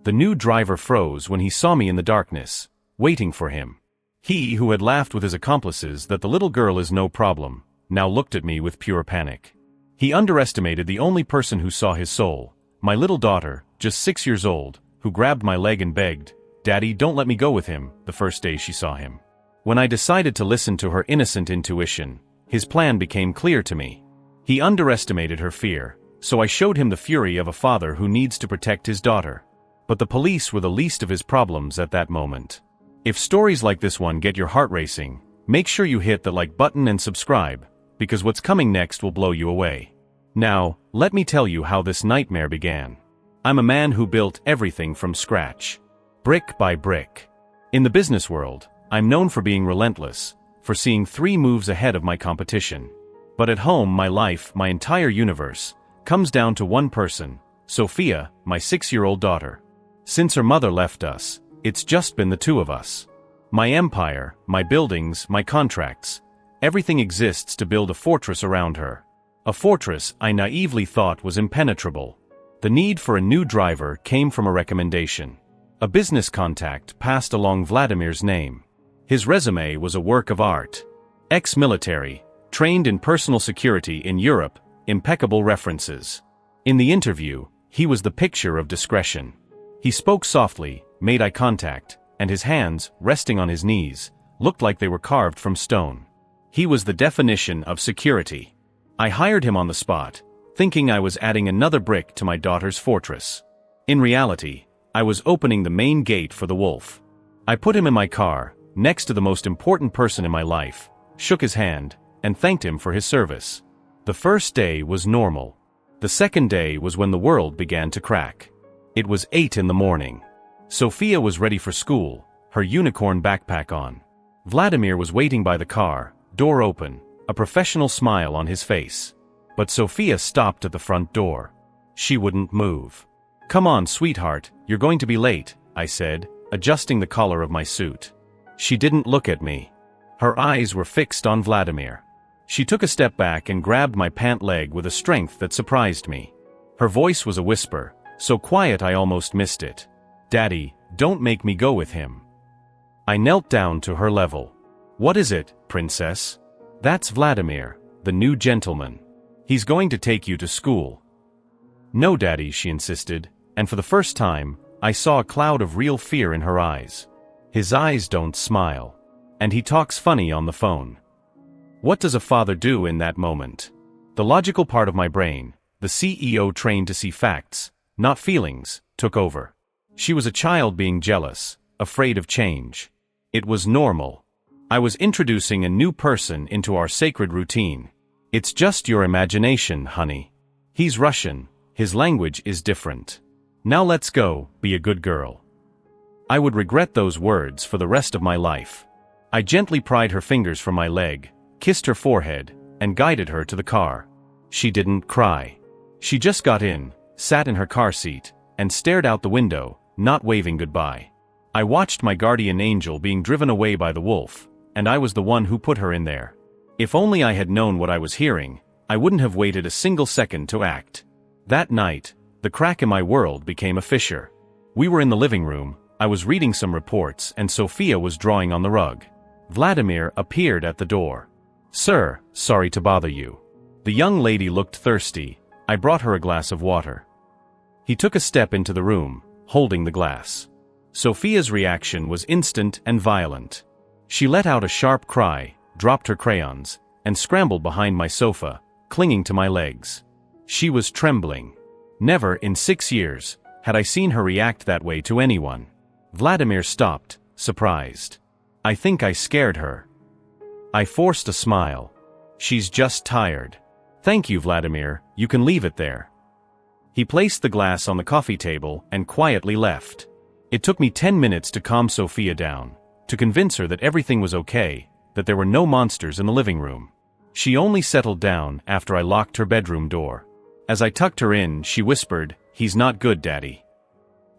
The new driver froze when he saw me in the darkness, waiting for him. He who had laughed with his accomplices that the little girl is no problem, now looked at me with pure panic. He underestimated the only person who saw his soul, my little daughter, just 6 years old, who grabbed my leg and begged, "Daddy, don't let me go with him," the first day she saw him. When I decided to listen to her innocent intuition, his plan became clear to me. He underestimated her fear, so I showed him the fury of a father who needs to protect his daughter. But the police were the least of his problems at that moment. If stories like this one get your heart racing, make sure you hit the like button and subscribe, because what's coming next will blow you away. Now, let me tell you how this nightmare began. I'm a man who built everything from scratch, brick by brick. In the business world, I'm known for being relentless, for seeing 3 moves ahead of my competition. But at home, my life, my entire universe, comes down to one person, Sophia, my 6-year-old daughter. Since her mother left us, it's just been the 2 of us. My empire, my buildings, my contracts, everything exists to build a fortress around her. A fortress I naively thought was impenetrable. The need for a new driver came from a recommendation. A business contact passed along Vladimir's name. His resume was a work of art. Ex-military, trained in personal security in Europe, impeccable references. In the interview, he was the picture of discretion. He spoke softly, made eye contact, and his hands, resting on his knees, looked like they were carved from stone. He was the definition of security. I hired him on the spot, thinking I was adding another brick to my daughter's fortress. In reality, I was opening the main gate for the wolf. I put him in my car, next to the most important person in my life, shook his hand, and thanked him for his service. The first day was normal. The second day was when the world began to crack. It was 8 in the morning. Sophia was ready for school, her unicorn backpack on. Vladimir was waiting by the car, door open, a professional smile on his face. But Sophia stopped at the front door. She wouldn't move. "Come on, sweetheart, you're going to be late," I said, adjusting the collar of my suit. She didn't look at me. Her eyes were fixed on Vladimir. She took a step back and grabbed my pant leg with a strength that surprised me. Her voice was a whisper, so quiet I almost missed it. "Daddy, don't make me go with him." I knelt down to her level. "What is it, princess?" "That's Vladimir, the new gentleman. He's going to take you to school." "No, Daddy," she insisted, and for the first time, I saw a cloud of real fear in her eyes. "His eyes don't smile. And he talks funny on the phone." What does a father do in that moment? The logical part of my brain, the CEO trained to see facts, not feelings, took over. She was a child being jealous, afraid of change. It was normal. I was introducing a new person into our sacred routine. "It's just your imagination, honey. He's Russian, his language is different. Now let's go, be a good girl." I would regret those words for the rest of my life. I gently pried her fingers from my leg, kissed her forehead, and guided her to the car. She didn't cry. She just got in, sat in her car seat, and stared out the window, not waving goodbye. I watched my guardian angel being driven away by the wolf, and I was the one who put her in there. If only I had known what I was hearing, I wouldn't have waited a single second to act. That night, the crack in my world became a fissure. We were in the living room, I was reading some reports, and Sophia was drawing on the rug. Vladimir appeared at the door. "Sir, sorry to bother you." The young lady looked thirsty. I brought her a glass of water. He took a step into the room, holding the glass. Sophia's reaction was instant and violent. She let out a sharp cry, dropped her crayons, and scrambled behind my sofa, clinging to my legs. She was trembling. Never in 6 years had I seen her react that way to anyone. Vladimir stopped, surprised. I think I scared her. I forced a smile. "She's just tired." "Thank you, Vladimir, you can leave it there." He placed the glass on the coffee table and quietly left. It took me 10 minutes to calm Sophia down, to convince her that everything was okay, that there were no monsters in the living room. She only settled down after I locked her bedroom door. As I tucked her in, she whispered, "He's not good, Daddy."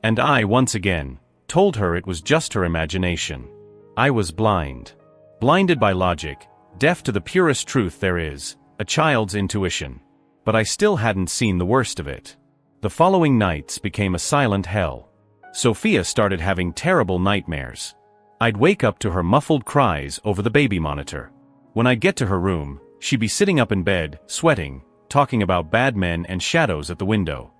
And I, once again, told her it was just her imagination. I was blind. Blinded by logic, deaf to the purest truth there is, a child's intuition. But I still hadn't seen the worst of it. The following nights became a silent hell. Sophia started having terrible nightmares. I'd wake up to her muffled cries over the baby monitor. When I'd get to her room, she'd be sitting up in bed, sweating, talking about bad men and shadows at the window.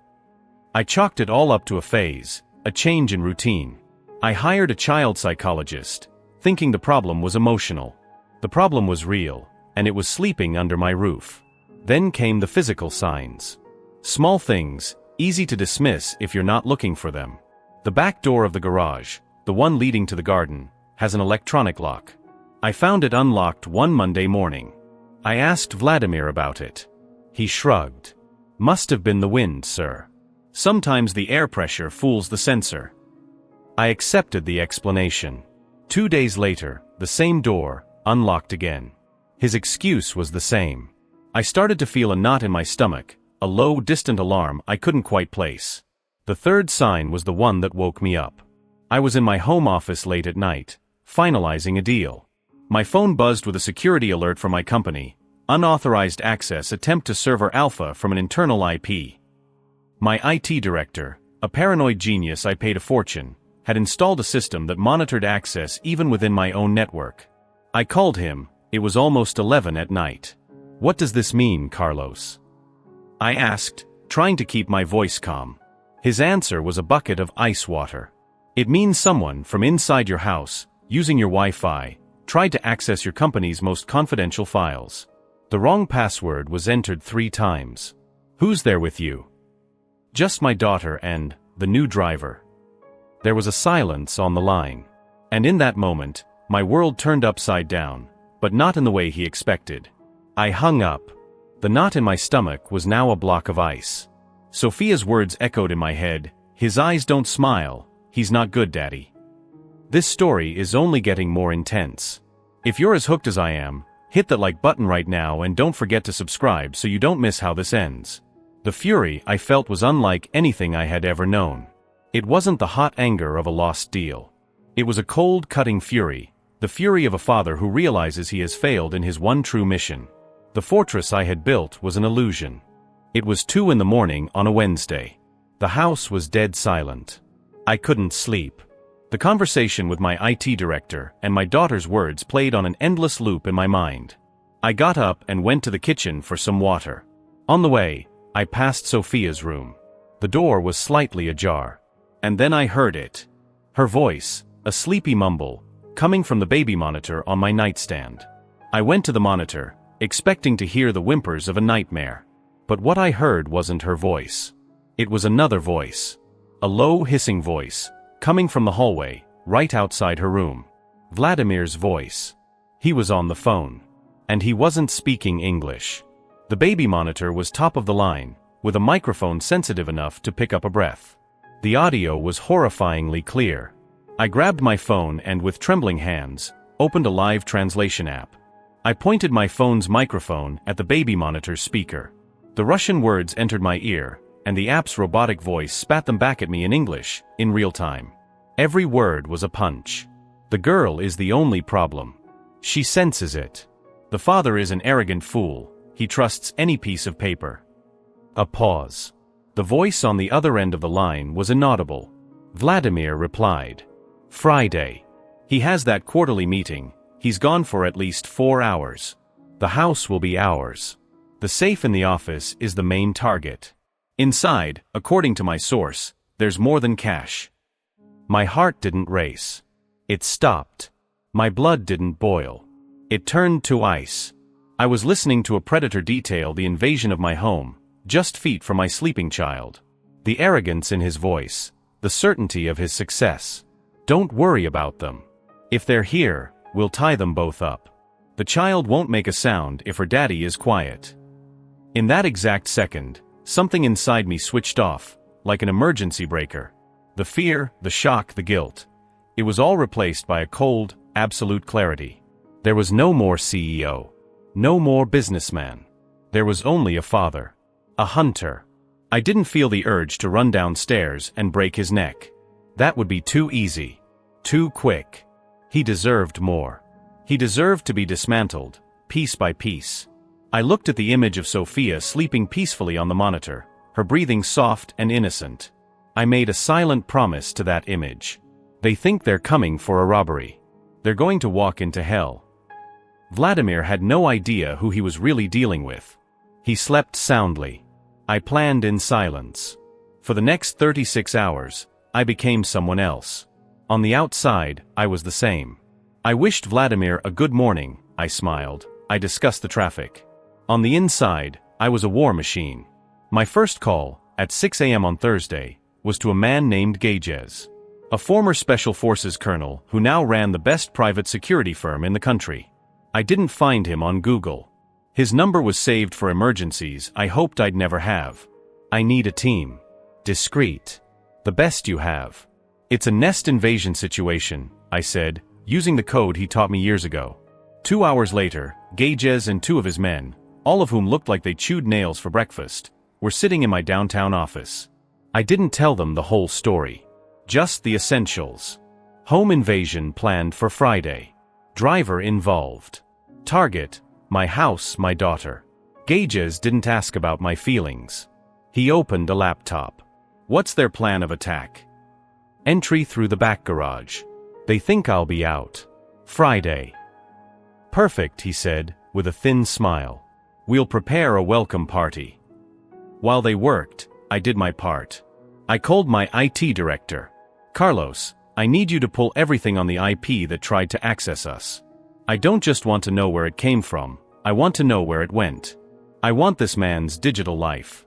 I chalked it all up to a phase, a change in routine. I hired a child psychologist, thinking the problem was emotional. The problem was real, and it was sleeping under my roof. Then came the physical signs. Small things, easy to dismiss if you're not looking for them. The back door of the garage, the one leading to the garden, has an electronic lock. I found it unlocked one Monday morning. I asked Vladimir about it. He shrugged. Must have been the wind, sir. Sometimes the air pressure fools the sensor. I accepted the explanation. 2 days later, the same door, unlocked again. His excuse was the same. I started to feel a knot in my stomach, a low, distant alarm I couldn't quite place. The third sign was the one that woke me up. I was in my home office late at night, finalizing a deal. My phone buzzed with a security alert from my company. Unauthorized access attempt to server alpha from an internal IP. My IT director, a paranoid genius I paid a fortune, had installed a system that monitored access even within my own network. I called him. It was almost 11 at night. What does this mean, Carlos? I asked, trying to keep my voice calm. His answer was a bucket of ice water. It means someone from inside your house, using your Wi-Fi, tried to access your company's most confidential files. The wrong password was entered 3 times. Who's there with you? Just my daughter and the new driver. There was a silence on the line. And in that moment, my world turned upside down, but not in the way he expected. I hung up. The knot in my stomach was now a block of ice. Sophia's words echoed in my head. His eyes don't smile. He's not good, Daddy. This story is only getting more intense. If you're as hooked as I am, hit that like button right now and don't forget to subscribe so you don't miss how this ends. The fury I felt was unlike anything I had ever known. It wasn't the hot anger of a lost deal. It was a cold, cutting fury, the fury of a father who realizes he has failed in his one true mission. The fortress I had built was an illusion. It was 2 a.m. on a Wednesday. The house was dead silent. I couldn't sleep. The conversation with my IT director and my daughter's words played on an endless loop in my mind. I got up and went to the kitchen for some water. On the way, I passed Sophia's room. The door was slightly ajar. And then I heard it. Her voice, a sleepy mumble, coming from the baby monitor on my nightstand. I went to the monitor, expecting to hear the whimpers of a nightmare. But what I heard wasn't her voice. It was another voice. A low, hissing voice, coming from the hallway, right outside her room. Vladimir's voice. He was on the phone. And he wasn't speaking English. The baby monitor was top of the line, with a microphone sensitive enough to pick up a breath. The audio was horrifyingly clear. I grabbed my phone and with trembling hands, opened a live translation app. I pointed my phone's microphone at the baby monitor's speaker. The Russian words entered my ear, and the app's robotic voice spat them back at me in English, in real time. Every word was a punch. The girl is the only problem. She senses it. The father is an arrogant fool. He trusts any piece of paper. A pause. The voice on the other end of the line was inaudible. Vladimir replied. Friday. He has that quarterly meeting. He's gone for at least 4 hours. The house will be ours. The safe in the office is the main target. Inside, according to my source, there's more than cash. My heart didn't race. It stopped. My blood didn't boil. It turned to ice. I was listening to a predator detail the invasion of my home, just feet from my sleeping child. The arrogance in his voice, the certainty of his success. Don't worry about them. If they're here, we'll tie them both up. The child won't make a sound if her daddy is quiet. In that exact second, something inside me switched off, like an emergency breaker. The fear, the shock, the guilt. It was all replaced by a cold, absolute clarity. There was no more CEO. No more businessman. There was only a father. A hunter. I didn't feel the urge to run downstairs and break his neck. That would be too easy. Too quick. He deserved more. He deserved to be dismantled, piece by piece. I looked at the image of Sophia sleeping peacefully on the monitor, her breathing soft and innocent. I made a silent promise to that image. They think they're coming for a robbery. They're going to walk into hell. Vladimir had no idea who he was really dealing with. He slept soundly. I planned in silence. For the next 36 hours, I became someone else. On the outside, I was the same. I wished Vladimir a good morning, I smiled. I discussed the traffic. On the inside, I was a war machine. My first call, at 6 a.m. on Thursday, was to a man named Gajez, a former Special Forces colonel who now ran the best private security firm in the country. I didn't find him on Google. His number was saved for emergencies I hoped I'd never have. I need a team. Discreet. The best you have. It's a nest invasion situation, I said, using the code he taught me years ago. 2 hours later, Gajez and 2 of his men, all of whom looked like they chewed nails for breakfast, were sitting in my downtown office. I didn't tell them the whole story. Just the essentials. Home invasion planned for Friday. Driver involved. Target, my house, my daughter. Gajez didn't ask about my feelings. He opened a laptop. What's their plan of attack? Entry through the back garage. They think I'll be out. Friday. Perfect, he said, with a thin smile. We'll prepare a welcome party. While they worked, I did my part. I called my IT director. Carlos, I need you to pull everything on the IP that tried to access us. I don't just want to know where it came from, I want to know where it went. I want this man's digital life.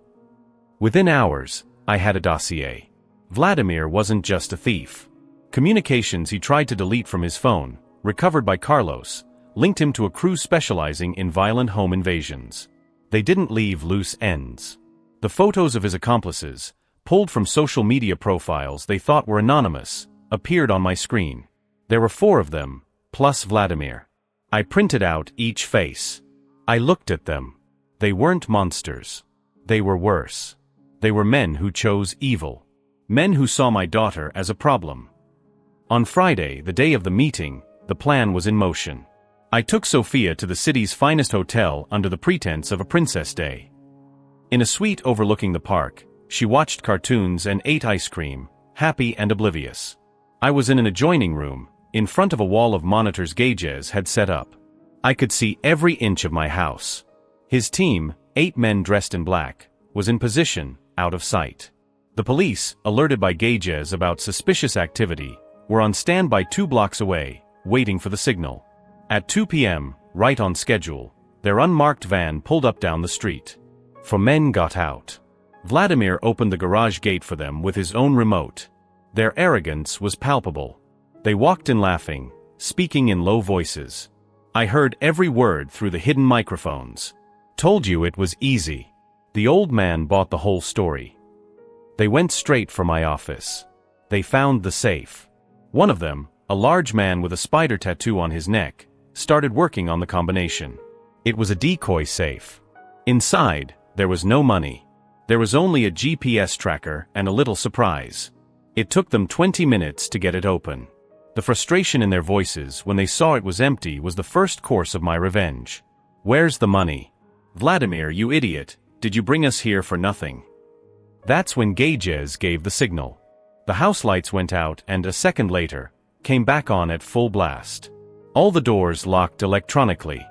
Within hours, I had a dossier. Vladimir wasn't just a thief. Communications he tried to delete from his phone, recovered by Carlos, linked him to a crew specializing in violent home invasions. They didn't leave loose ends. The photos of his accomplices, pulled from social media profiles they thought were anonymous, appeared on my screen. There were 4 of them, plus Vladimir. I printed out each face. I looked at them. They weren't monsters. They were worse. They were men who chose evil. Men who saw my daughter as a problem. On Friday, the day of the meeting, the plan was in motion. I took Sophia to the city's finest hotel under the pretense of a princess day. In a suite overlooking the park, she watched cartoons and ate ice cream, happy and oblivious. I was in an adjoining room, in front of a wall of monitors Gajez had set up. I could see every inch of my house. His team, 8 men dressed in black, was in position, out of sight. The police, alerted by Gajez about suspicious activity, were on standby 2 blocks away, waiting for the signal. At 2 p.m., right on schedule, their unmarked van pulled up down the street. 4 men got out. Vladimir opened the garage gate for them with his own remote. Their arrogance was palpable. They walked in laughing, speaking in low voices. I heard every word through the hidden microphones. Told you it was easy. The old man bought the whole story. They went straight for my office. They found the safe. One of them, a large man with a spider tattoo on his neck, started working on the combination. It was a decoy safe. Inside, there was no money. There was only a GPS tracker and a little surprise. It took them 20 minutes to get it open. The frustration in their voices when they saw it was empty was the first course of my revenge. Where's the money? Vladimir, you idiot, did you bring us here for nothing? That's when Gajez gave the signal. The house lights went out and a second later, came back on at full blast. All the doors locked electronically.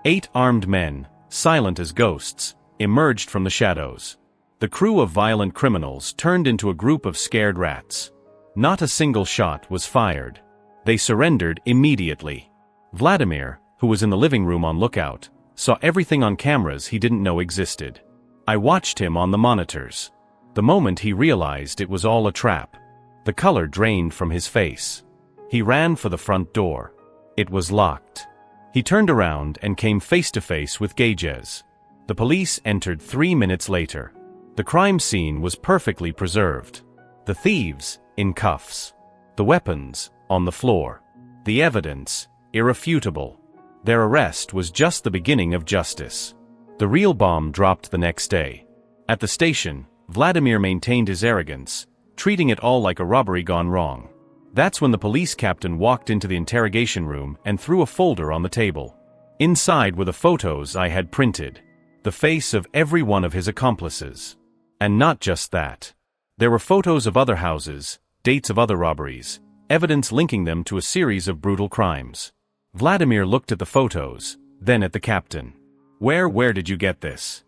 8 armed men, silent as ghosts, emerged from the shadows. The crew of violent criminals turned into a group of scared rats. Not a single shot was fired. They surrendered immediately. Vladimir, who was in the living room on lookout, saw everything on cameras he didn't know existed. I watched him on the monitors. The moment he realized it was all a trap, the color drained from his face. He ran for the front door. It was locked. He turned around and came face to face with Gajez. The police entered 3 minutes later. The crime scene was perfectly preserved. The thieves, in cuffs. The weapons, on the floor. The evidence, irrefutable. Their arrest was just the beginning of justice. The real bomb dropped the next day. At the station, Vladimir maintained his arrogance, treating it all like a robbery gone wrong. That's when the police captain walked into the interrogation room and threw a folder on the table. Inside were the photos I had printed. The face of every one of his accomplices. And not just that. There were photos of other houses, dates of other robberies, evidence linking them to a series of brutal crimes. Vladimir looked at the photos, then at the captain. Where did you get this?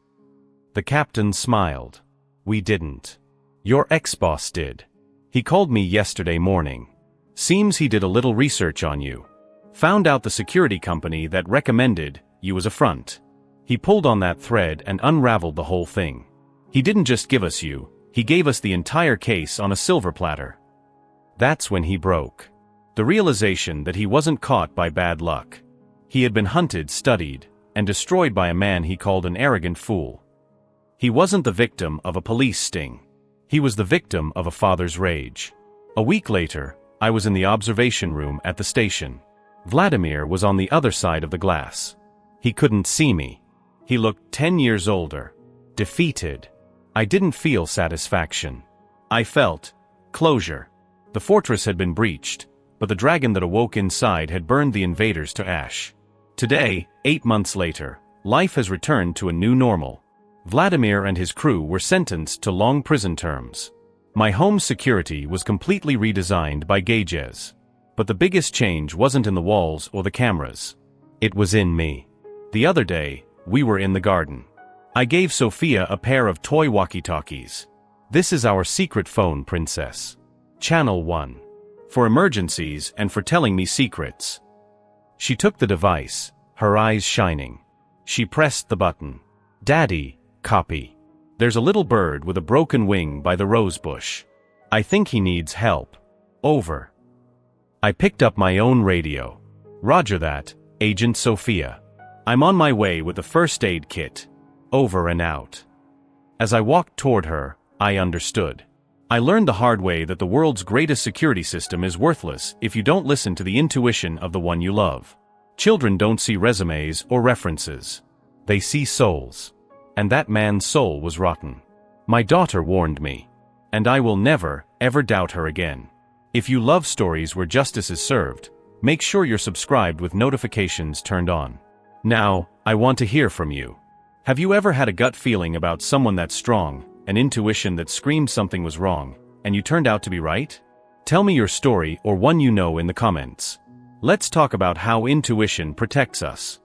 The captain smiled. We didn't. Your ex-boss did. He called me yesterday morning. Seems he did a little research on you. Found out the security company that recommended you as a front. He pulled on that thread and unraveled the whole thing. He didn't just give us you, he gave us the entire case on a silver platter. That's when he broke. The realization that he wasn't caught by bad luck. He had been hunted, studied, and destroyed by a man he called an arrogant fool. He wasn't the victim of a police sting. He was the victim of a father's rage. A week later, I was in the observation room at the station. Vladimir was on the other side of the glass. He couldn't see me. He looked 10 years older. Defeated. I didn't feel satisfaction. I felt closure. The fortress had been breached, but the dragon that awoke inside had burned the invaders to ash. Today, 8 months later, life has returned to a new normal. Vladimir and his crew were sentenced to long prison terms. My home's security was completely redesigned by Gages. But the biggest change wasn't in the walls or the cameras. It was in me. The other day, we were in the garden. I gave Sophia a pair of toy walkie-talkies. This is our secret phone, Princess. Channel 1. For emergencies and for telling me secrets. She took the device, her eyes shining. She pressed the button. Daddy, copy. There's a little bird with a broken wing by the rose bush. I think he needs help. Over. I picked up my own radio. Roger that, Agent Sophia. I'm on my way with the first aid kit. Over and out. As I walked toward her, I understood. I learned the hard way that the world's greatest security system is worthless if you don't listen to the intuition of the one you love. Children don't see resumes or references. They see souls. And that man's soul was rotten. My daughter warned me. And I will never, ever doubt her again. If you love stories where justice is served, make sure you're subscribed with notifications turned on. Now, I want to hear from you. Have you ever had a gut feeling about someone that's strong, an intuition that screamed something was wrong, and you turned out to be right? Tell me your story or one you know in the comments. Let's talk about how intuition protects us.